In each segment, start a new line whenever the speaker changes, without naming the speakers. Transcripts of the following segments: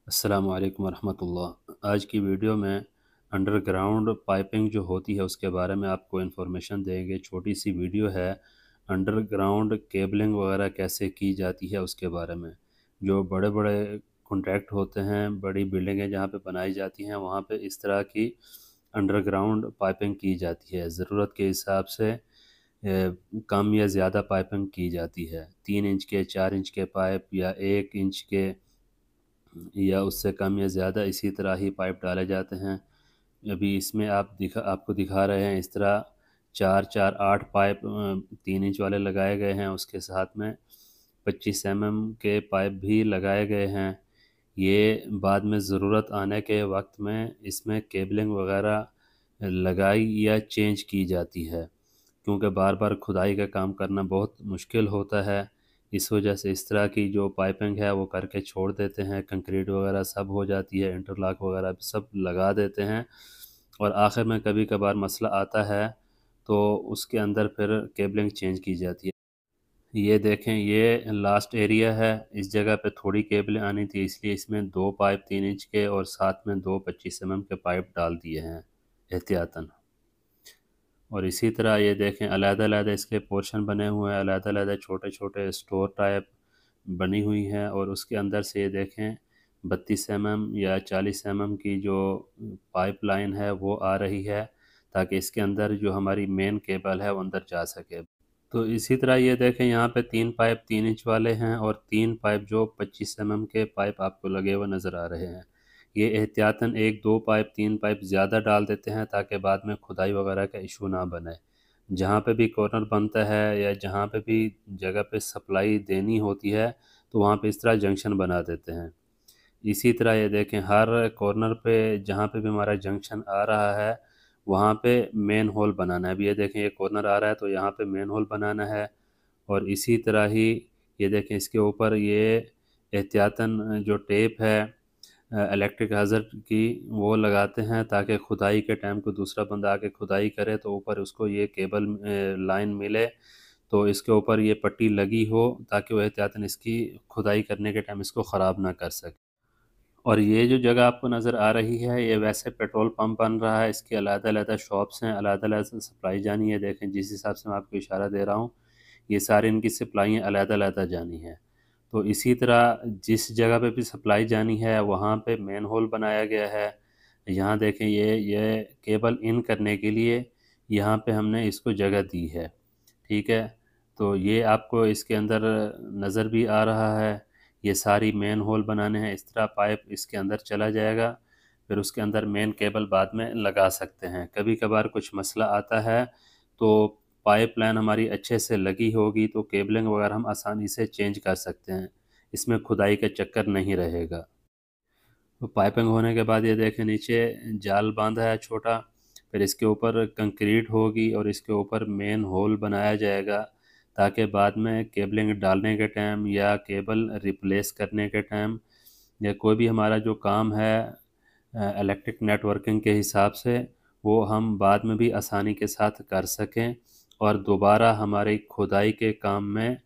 अस्सलामु अलैकुम वरहमतुल्लाह। आज की वीडियो में अंडरग्राउंड पाइपिंग जो होती है उसके बारे में आपको इन्फॉर्मेशन देंगे। छोटी सी वीडियो है, अंडरग्राउंड केबलिंग वगैरह कैसे की जाती है उसके बारे में। जो बड़े बड़े कॉन्ट्रैक्ट होते हैं, बड़ी बिल्डिंगें जहाँ पे बनाई जाती हैं, वहाँ पे इस तरह की अंडरग्राउंड पाइपिंग की जाती है। ज़रूरत के हिसाब से कम या ज़्यादा पाइपिंग की जाती है। 3 इंच के, 4 इंच के पाइप या 1 इंच के या उससे कम या ज़्यादा इसी तरह ही पाइप डाले जाते हैं। अभी इसमें आपको दिखा रहे हैं इस तरह 4-4 8 पाइप 3 इंच वाले लगाए गए हैं। उसके साथ में 25 mm के पाइप भी लगाए गए हैं। ये बाद में ज़रूरत आने के वक्त में इसमें केबलिंग वगैरह लगाई या चेंज की जाती है, क्योंकि बार बार खुदाई का काम करना बहुत मुश्किल होता है। इस वजह से इस तरह की जो पाइपिंग है वो करके छोड़ देते हैं। कंक्रीट वगैरह सब हो जाती है, इंटरलॉक वगैरह भी सब लगा देते हैं, और आखिर में कभी कभार मसला आता है तो उसके अंदर फिर केबलिंग चेंज की जाती है। ये देखें, ये लास्ट एरिया है। इस जगह पे थोड़ी केबलें आनी थी, इसलिए इसमें 2 पाइप 3 इंच के और साथ में 2 25 mm के पाइप डाल दिए हैं एहतियातन। और इसी तरह ये देखें, अलग-अलग इसके पोर्शन बने हुए हैं, अलग-अलग छोटे-छोटे स्टोर टाइप बनी हुई हैं, और उसके अंदर से ये देखें 32 mm या 40 mm की जो पाइपलाइन है वो आ रही है, ताकि इसके अंदर जो हमारी मेन केबल है वो अंदर जा सके। तो इसी तरह ये देखें, यहाँ पे 3 पाइप 3 इंच वाले हैं और 3 पाइप जो 25 mm के पाइप आपको लगे हुए नज़र आ रहे हैं। ये एहतियातन 1-2 पाइप 3 पाइप ज़्यादा डाल देते हैं, ताकि बाद में खुदाई वगैरह का इशू ना बने। जहाँ पे भी कॉर्नर बनता है या जहाँ पे भी जगह पे सप्लाई देनी होती है, तो वहाँ पे इस तरह जंक्शन बना देते हैं। इसी तरह ये देखें, हर कॉर्नर पे जहाँ पे भी हमारा जंक्शन आ रहा है वहाँ पे मेन होल बनाना है। अभी ये देखें, ये कॉर्नर आ रहा है तो यहाँ पे मेन होल बनाना है। और इसी तरह ही ये देखें, इसके ऊपर ये एहतियातन जो टेप है इलेक्ट्रिक हज़ार्ड की, वो लगाते हैं, ताकि खुदाई के टाइम को दूसरा बंदा आके खुदाई करे तो ऊपर उसको ये केबल लाइन मिले, तो इसके ऊपर ये पट्टी लगी हो, ताकि वो एहतियातन इसकी खुदाई करने के टाइम इसको ख़राब ना कर सके। और ये जो जगह आपको नज़र आ रही है, ये वैसे पेट्रोल पंप बन रहा है। इसकी अलग-अलग शॉप्स हैं, अलग-अलग सप्लाई जानी है। देखें, जिस हिसाब से मैं आपको इशारा दे रहा हूँ, ये सारी इनकी सप्लाइयाँ अलग-अलग जानी हैं। तो इसी तरह जिस जगह पे भी सप्लाई जानी है वहाँ पे मेन होल बनाया गया है। यहाँ देखें, ये केबल इन करने के लिए यहाँ पे हमने इसको जगह दी है। ठीक है? तो ये आपको इसके अंदर नज़र भी आ रहा है। ये सारी मेन होल बनाने हैं, इस तरह पाइप इसके अंदर चला जाएगा, फिर उसके अंदर मेन केबल बाद में लगा सकते हैं। कभी-कभार कुछ मसला आता है, तो पाइपलाइन हमारी अच्छे से लगी होगी तो केबलिंग वगैरह हम आसानी से चेंज कर सकते हैं। इसमें खुदाई का चक्कर नहीं रहेगा। तो पाइपिंग होने के बाद ये देखें, नीचे जाल बाँधा है छोटा, फिर इसके ऊपर कंक्रीट होगी और इसके ऊपर मेन होल बनाया जाएगा, ताकि बाद में केबलिंग डालने के टाइम या केबल रिप्लेस करने के टाइम या कोई भी हमारा जो काम है इलेक्ट्रिक नेटवर्किंग के हिसाब से, वो हम बाद में भी आसानी के साथ कर सकें और दोबारा हमारी खुदाई के काम में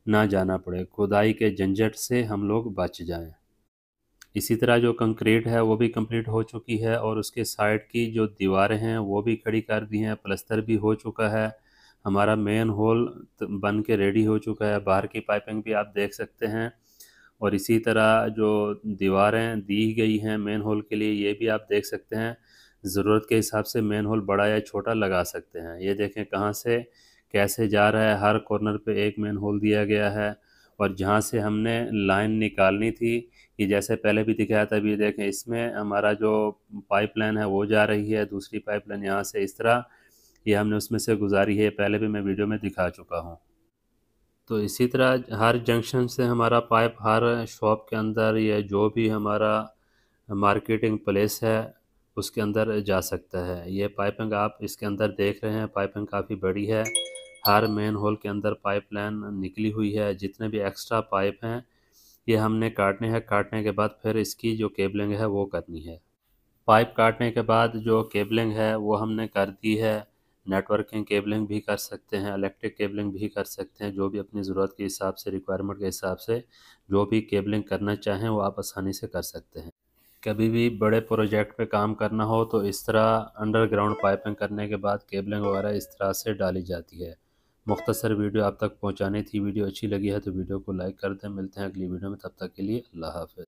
ना जाना पड़े। खुदाई के झंझट से हम लोग बच जाएँ। इसी तरह जो कंक्रीट है वो भी कंप्लीट हो चुकी है, और उसके साइड की जो दीवारें हैं वो भी खड़ी कर दी हैं, प्लस्तर भी हो चुका है। हमारा मेन होल बन के रेडी हो चुका है। बाहर की पाइपिंग भी आप देख सकते हैं, और इसी तरह जो दीवारें दी गई हैं मेन होल के लिए, ये भी आप देख सकते हैं। ज़रूरत के हिसाब से मेन होल बड़ा या छोटा लगा सकते हैं। ये देखें कहाँ से कैसे जा रहा है, हर कॉर्नर पे एक मेन होल दिया गया है। और जहाँ से हमने लाइन निकालनी थी, ये जैसे पहले भी दिखाया था, अभी देखें इसमें हमारा जो पाइपलाइन है वो जा रही है, दूसरी पाइपलाइन यहाँ से इस तरह ये हमने उसमें से गुजारी है। पहले भी मैं वीडियो में दिखा चुका हूँ। तो इसी तरह हर जंक्शन से हमारा पाइप हर शॉप के अंदर या जो भी हमारा मार्केटिंग प्लेस है उसके अंदर जा सकता है। ये पाइपिंग आप इसके अंदर देख रहे हैं, पाइपिंग काफ़ी बड़ी है। हर मेन होल के अंदर पाइपलाइन निकली हुई है। जितने भी एक्स्ट्रा पाइप हैं ये हमने काटने हैं, काटने के बाद फिर इसकी जो केबलिंग है वो करनी है। पाइप काटने के बाद जो केबलिंग है वो हमने कर दी है। नेटवर्किंग केबलिंग भी कर सकते हैं, इलेक्ट्रिक केबलिंग भी कर सकते हैं। जो भी अपनी ज़रूरत के हिसाब से, रिक्वायरमेंट के हिसाब से जो भी केबलिंग करना चाहें वो आप आसानी से कर सकते हैं। कभी भी बड़े प्रोजेक्ट पे काम करना हो तो इस तरह अंडरग्राउंड पाइपिंग करने के बाद केबलिंग वगैरह इस तरह से डाली जाती है। मुख्तसर वीडियो आप तक पहुंचानी थी। वीडियो अच्छी लगी है तो वीडियो को लाइक कर दें। मिलते हैं अगली वीडियो में, तब तक के लिए अल्लाह हाफ़िज़।